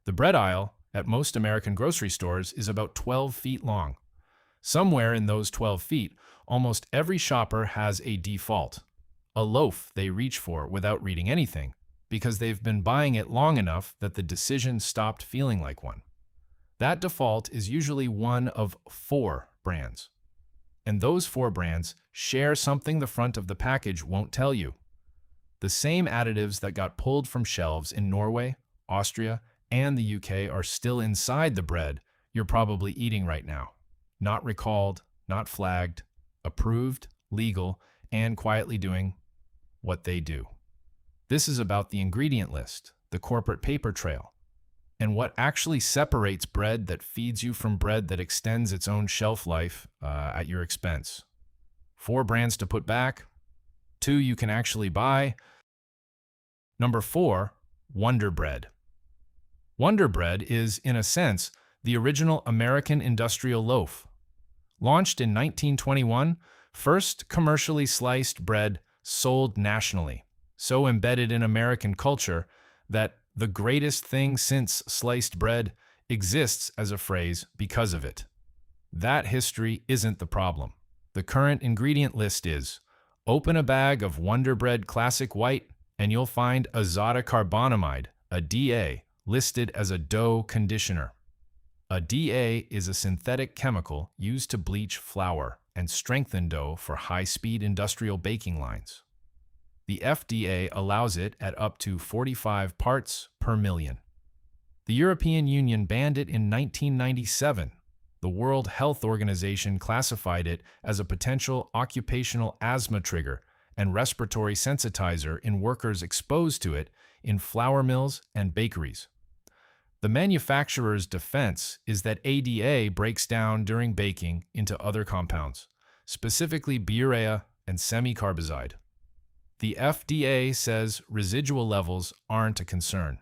The bread aisle at most American grocery stores is about 12 feet long. Somewhere in those 12 feet, almost every shopper has a default, a loaf they reach for without reading anything, because they've been buying it long enough that the decision stopped feeling like one. That default is usually one of 4 brands. And those 4 brands share something the front of the package won't tell you. The same additives that got pulled from shelves in Norway, Austria, and the UK are still inside the bread you're probably eating right now. Not recalled, not flagged, approved, legal, and quietly doing what they do. This is about the ingredient list, the corporate paper trail, and what actually separates bread that feeds you from bread that extends its own shelf life at your expense. 4 brands to put back, 2 you can actually buy. Number 4, Wonder Bread. Wonder Bread is, in a sense, the original American industrial loaf. Launched in 1921, first commercially sliced bread sold nationally, so embedded in American culture that the greatest thing since sliced bread exists as a phrase because of it. That history isn't the problem. The current ingredient list is: open a bag of Wonder Bread Classic White and you'll find azodicarbonamide, a DA, listed as a dough conditioner. A DA is a synthetic chemical used to bleach flour and strengthen dough for high-speed industrial baking lines. The FDA allows it at up to 45 parts per million. The European Union banned it in 1997. The World Health Organization classified it as a potential occupational asthma trigger and respiratory sensitizer in workers exposed to it in flour mills and bakeries. The manufacturer's defense is that ADA breaks down during baking into other compounds, specifically beurea and semicarbazide. The FDA says residual levels aren't a concern.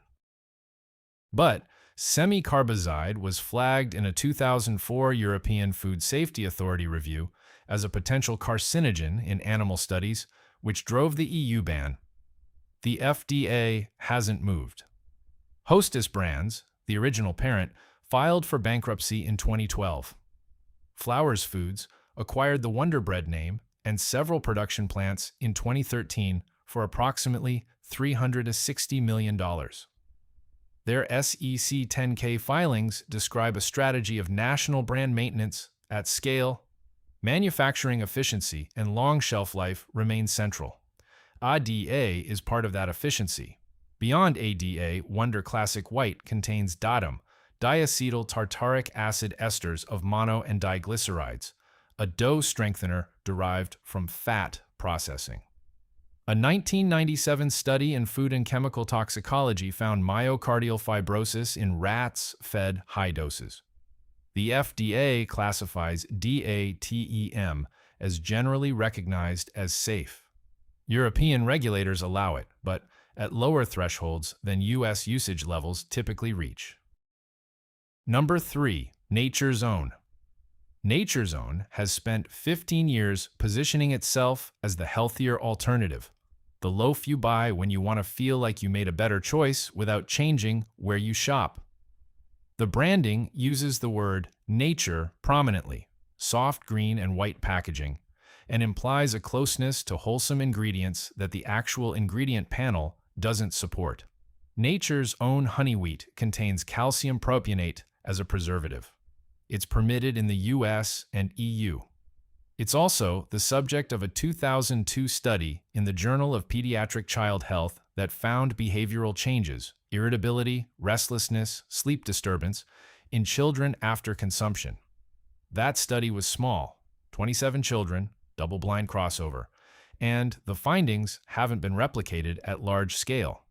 But semicarbazide was flagged in a 2004 European Food Safety Authority review as a potential carcinogen in animal studies, which drove the EU ban. The FDA hasn't moved. Hostess Brands, the original parent, filed for bankruptcy in 2012. Flowers Foods acquired the Wonder Bread name and several production plants in 2013 for approximately $360 million. Their SEC 10K filings describe a strategy of national brand maintenance at scale. Manufacturing efficiency and long shelf life remain central. ADA is part of that efficiency. Beyond ADA, Wonder Classic White contains DATM, diacetyl tartaric acid esters of mono and diglycerides, a dough strengthener derived from fat processing. A 1997 study in food and chemical toxicology found myocardial fibrosis in rats fed high doses. The FDA classifies DATEM as generally recognized as safe. European regulators allow it, but at lower thresholds than U.S. usage levels typically reach. Number 3, Nature's Own. Nature's Own has spent 15 years positioning itself as the healthier alternative, the loaf you buy when you want to feel like you made a better choice without changing where you shop. The branding uses the word nature prominently, soft green and white packaging, and implies a closeness to wholesome ingredients that the actual ingredient panel doesn't support. Nature's Own honey wheat contains calcium propionate as a preservative. It's permitted in the US and EU. It's also the subject of a 2002 study in the Journal of Pediatric Child Health that found behavioral changes, irritability, restlessness, sleep disturbance, in children after consumption. That study was small, 27 children, double-blind crossover, and the findings haven't been replicated at large scale.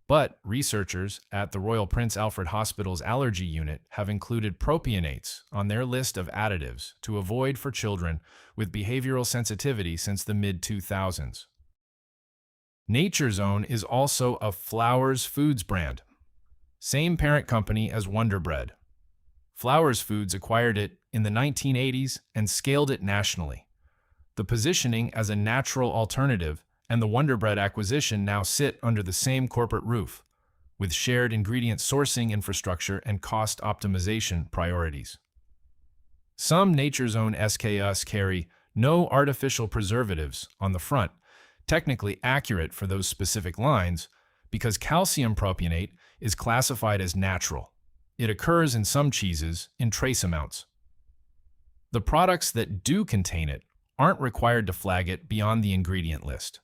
But researchers at the Royal Prince Alfred Hospital's allergy unit have included propionates on their list of additives to avoid for children with behavioral sensitivity since the mid-2000s. Nature's Own is also a Flowers Foods brand, same parent company as Wonder Bread. Flowers Foods acquired it in the 1980s and scaled it nationally. The positioning as a natural alternative and the Wonder Bread acquisition now sit under the same corporate roof. with shared ingredient sourcing infrastructure and cost optimization priorities. Some Nature's Own SKUs carry no artificial preservatives on the front, technically accurate for those specific lines because calcium propionate is classified as natural. It occurs in some cheeses in trace amounts. The products that do contain it aren't required to flag it beyond the ingredient list.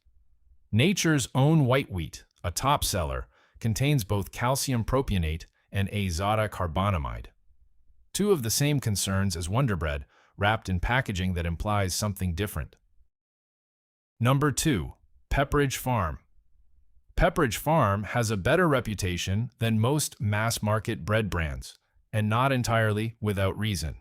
Nature's Own white wheat, a top seller, contains both calcium propionate and azodicarbonamide. Two of the same concerns as Wonder Bread, wrapped in packaging that implies something different. Number 2. Pepperidge Farm. Pepperidge Farm has a better reputation than most mass-market bread brands, and not entirely without reason.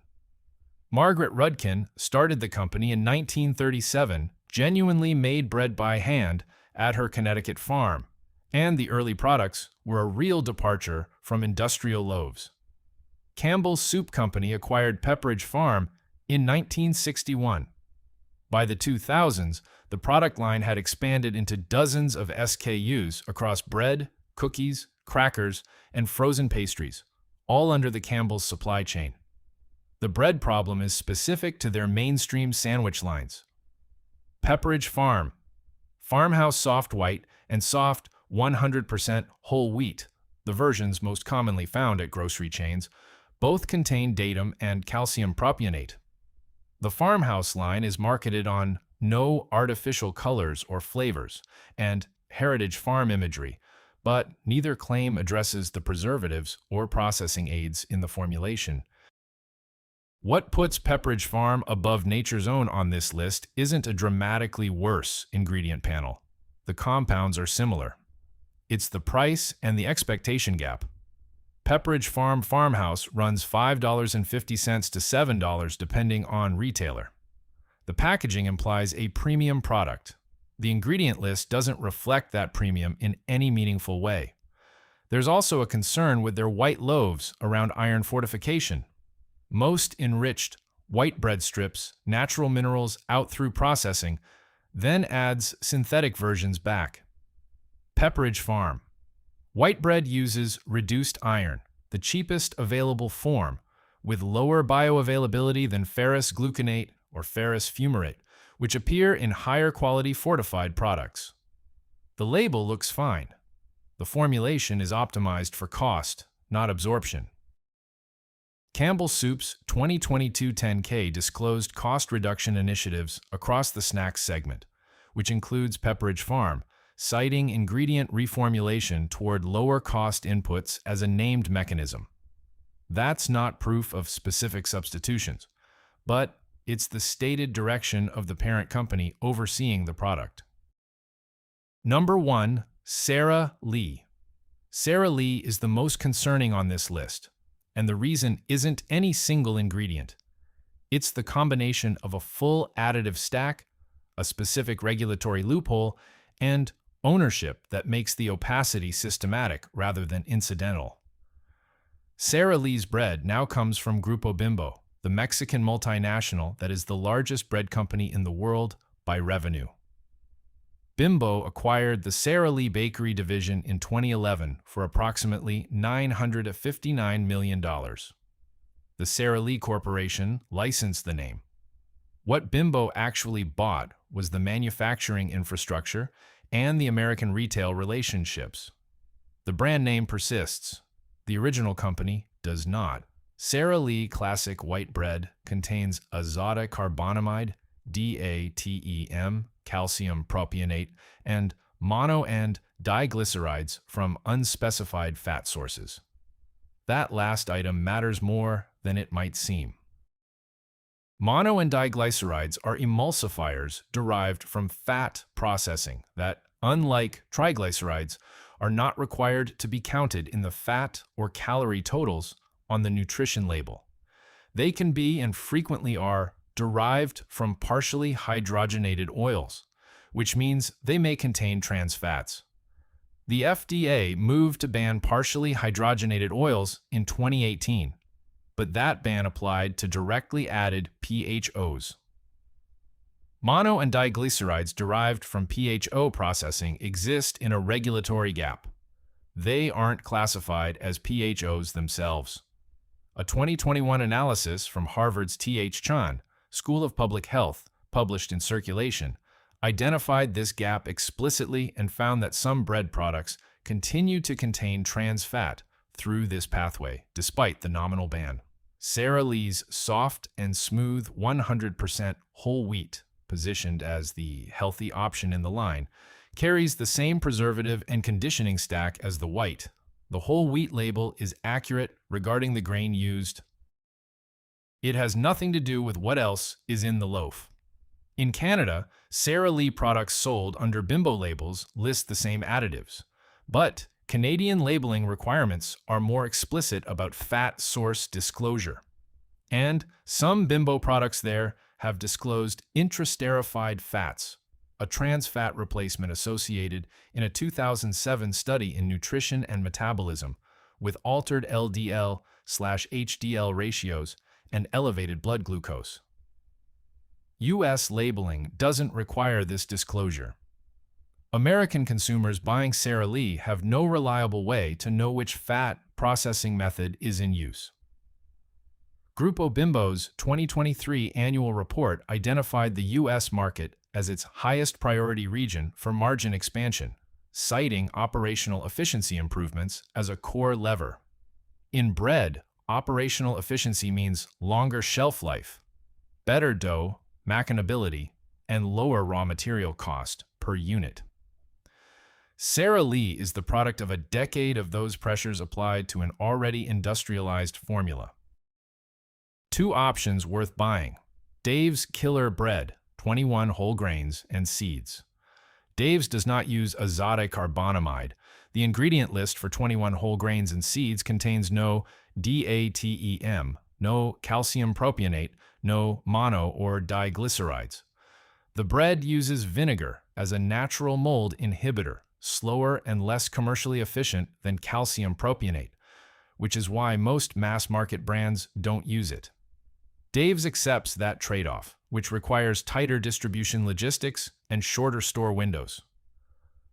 Margaret Rudkin started the company in 1937, genuinely made bread by hand at her Connecticut farm, and the early products were a real departure from industrial loaves. Campbell's Soup Company acquired Pepperidge Farm in 1961. By the 2000s, the product line had expanded into dozens of SKUs across bread, cookies, crackers, and frozen pastries, all under the Campbell's supply chain. The bread problem is specific to their mainstream sandwich lines. Pepperidge Farm, Farmhouse Soft White and Soft 100% Whole Wheat, the versions most commonly found at grocery chains, both contain datum and calcium propionate. The Farmhouse line is marketed on no artificial colors or flavors and heritage farm imagery, but neither claim addresses the preservatives or processing aids in the formulation. What puts Pepperidge Farm above Nature's Own on this list isn't a dramatically worse ingredient panel. The compounds are similar. It's the price and the expectation gap. Pepperidge Farm Farmhouse runs $5.50 to $7 depending on retailer. The packaging implies a premium product. The ingredient list doesn't reflect that premium in any meaningful way. There's also a concern with their white loaves around iron fortification. Most enriched white bread strips natural minerals out through processing, then adds synthetic versions back. Pepperidge Farm. White bread uses reduced iron, the cheapest available form, with lower bioavailability than ferrous gluconate or ferrous fumarate, which appear in higher quality fortified products. The label looks fine. The formulation is optimized for cost, not absorption. Campbell Soup's 2022 10K disclosed cost reduction initiatives across the snacks segment, which includes Pepperidge Farm, citing ingredient reformulation toward lower cost inputs as a named mechanism. That's not proof of specific substitutions, but it's the stated direction of the parent company overseeing the product. Number 1. Sara Lee. Sara Lee is the most concerning on this list, and the reason isn't any single ingredient. It's the combination of a full additive stack, a specific regulatory loophole, and ownership that makes the opacity systematic rather than incidental. Sara Lee's bread now comes from Grupo Bimbo, the Mexican multinational that is the largest bread company in the world by revenue. Bimbo acquired the Sara Lee Bakery division in 2011 for approximately $959 million. The Sara Lee Corporation licensed the name. What Bimbo actually bought was the manufacturing infrastructure and the American retail relationships. The brand name persists. The original company does not. Sara Lee Classic White Bread contains azodicarbonamide, DATEM, calcium propionate, and mono and diglycerides from unspecified fat sources. That last item matters more than it might seem. Mono and diglycerides are emulsifiers derived from fat processing that, unlike triglycerides, are not required to be counted in the fat or calorie totals on the nutrition label. They can be, and frequently are, derived from partially hydrogenated oils, which means they may contain trans fats. The FDA moved to ban partially hydrogenated oils in 2018, but that ban applied to directly added PHOs. Mono and diglycerides derived from PHO processing exist in a regulatory gap. They aren't classified as PHOs themselves. A 2021 analysis from Harvard's T.H. Chan School of Public Health, published in Circulation, identified this gap explicitly and found that some bread products continue to contain trans fat through this pathway, despite the nominal ban. Sara Lee's soft and smooth 100% whole wheat, positioned as the healthy option in the line, carries the same preservative and conditioning stack as the white. The whole wheat label is accurate regarding the grain used. It has nothing to do with what else is in the loaf. In Canada, Sara Lee products sold under Bimbo labels list the same additives, but Canadian labeling requirements are more explicit about fat source disclosure. And some Bimbo products there have disclosed intrasterified fats, a trans fat replacement associated in a 2007 study in nutrition and metabolism with altered LDL/HDL ratios and elevated blood glucose. U.S. labeling doesn't require this disclosure. American consumers buying Sara Lee have no reliable way to know which fat processing method is in use. Grupo Bimbo's 2023 annual report identified the U.S. market as its highest priority region for margin expansion, citing operational efficiency improvements as a core lever. In bread, operational efficiency means longer shelf life, better dough machinability, and lower raw material cost per unit. Sara Lee is the product of a decade of those pressures applied to an already industrialized formula. Two options worth buying: Dave's Killer Bread, 21 whole grains and seeds. Dave's does not use azodicarbonamide. The ingredient list for 21 whole grains and seeds contains no DATEM, no calcium propionate, no mono or diglycerides. The bread uses vinegar as a natural mold inhibitor, slower and less commercially efficient than calcium propionate, which is why most mass-market brands don't use it. Dave's accepts that trade-off, which requires tighter distribution logistics and shorter store windows.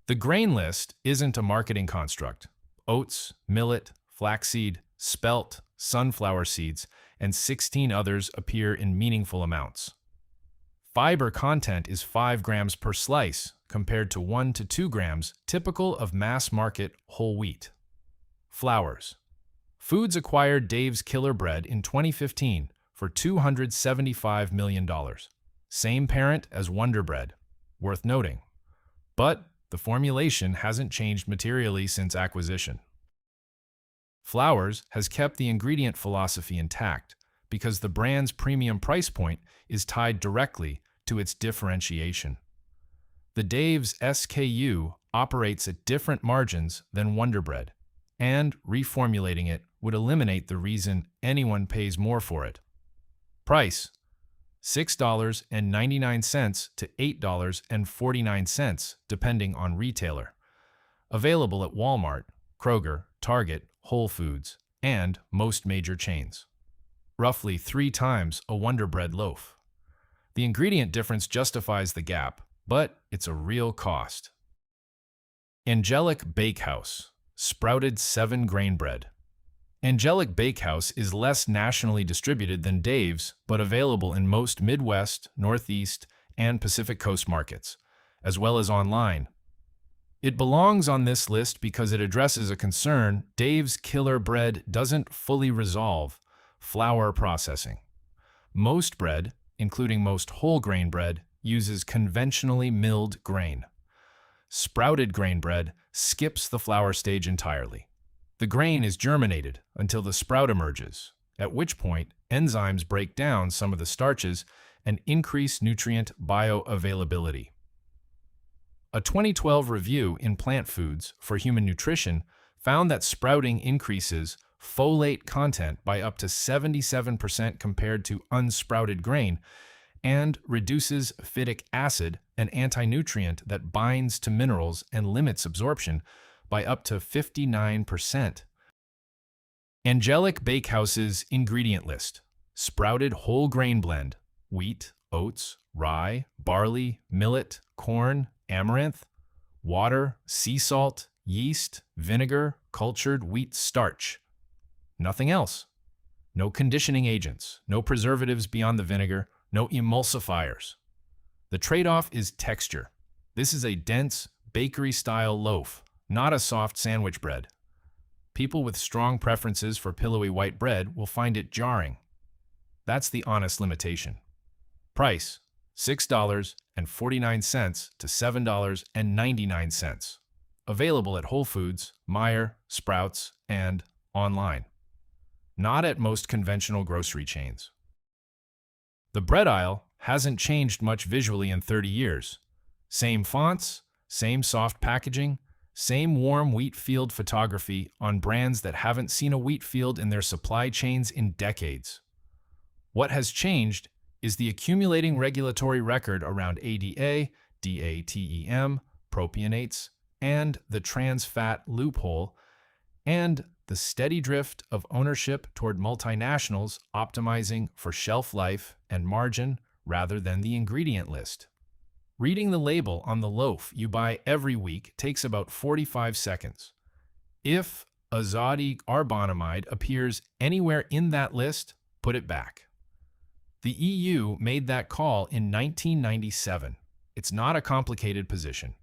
The grain list isn't a marketing construct. Oats, millet, flaxseed, spelt, sunflower seeds, and 16 others appear in meaningful amounts. Fiber content is 5 grams per slice, compared to 1 to 2 grams typical of mass-market whole wheat. Flours. Foods acquired Dave's Killer Bread in 2015 for $275 million. Same parent as Wonder Bread, worth noting. But the formulation hasn't changed materially since acquisition. Flours has kept the ingredient philosophy intact because the brand's premium price point is tied directly to its differentiation. The Dave's SKU operates at different margins than Wonder Bread, and reformulating it would eliminate the reason anyone pays more for it. Price: $6.99 to $8.49, depending on retailer. Available at Walmart, Kroger, Target, Whole Foods, and most major chains. Roughly 3 times a Wonder Bread loaf. The ingredient difference justifies the gap, but it's a real cost. Angelic Bakehouse, sprouted 7-grain bread. Angelic Bakehouse is less nationally distributed than Dave's, but available in most Midwest, Northeast, and Pacific Coast markets, as well as online. It belongs on this list because it addresses a concern Dave's Killer Bread doesn't fully resolve: flour processing. Most bread, including most whole grain bread, uses conventionally milled grain. Sprouted grain bread skips the flour stage entirely. The grain is germinated until the sprout emerges, at which point enzymes break down some of the starches and increase nutrient bioavailability. A 2012 review in Plant Foods for Human Nutrition found that sprouting increases folate content by up to 77% compared to unsprouted grain, and reduces phytic acid, an anti-nutrient that binds to minerals and limits absorption, by up to 59%. Angelic Bakehouse's ingredient list: sprouted whole grain blend, wheat, oats, rye, barley, millet, corn, amaranth, water, sea salt, yeast, vinegar, cultured wheat starch. Nothing else. No conditioning agents, no preservatives beyond the vinegar, no emulsifiers. The trade-off is texture. This is a dense, bakery-style loaf, not a soft sandwich bread. People with strong preferences for pillowy white bread will find it jarring. That's the honest limitation. Price: $6.49 to $7.99. Available at Whole Foods, Meijer, Sprouts, and online. Not at most conventional grocery chains. The bread aisle hasn't changed much visually in 30 years. Same fonts, same soft packaging, same warm wheat field photography on brands that haven't seen a wheat field in their supply chains in decades. What has changed is the accumulating regulatory record around ADA, DATEM, propionates, and the trans fat loophole, and the steady drift of ownership toward multinationals optimizing for shelf life and margin rather than the ingredient list. Reading the label on the loaf you buy every week takes about 45 seconds. If azodicarbonamide appears anywhere in that list, put it back. The EU made that call in 1997. It's not a complicated position.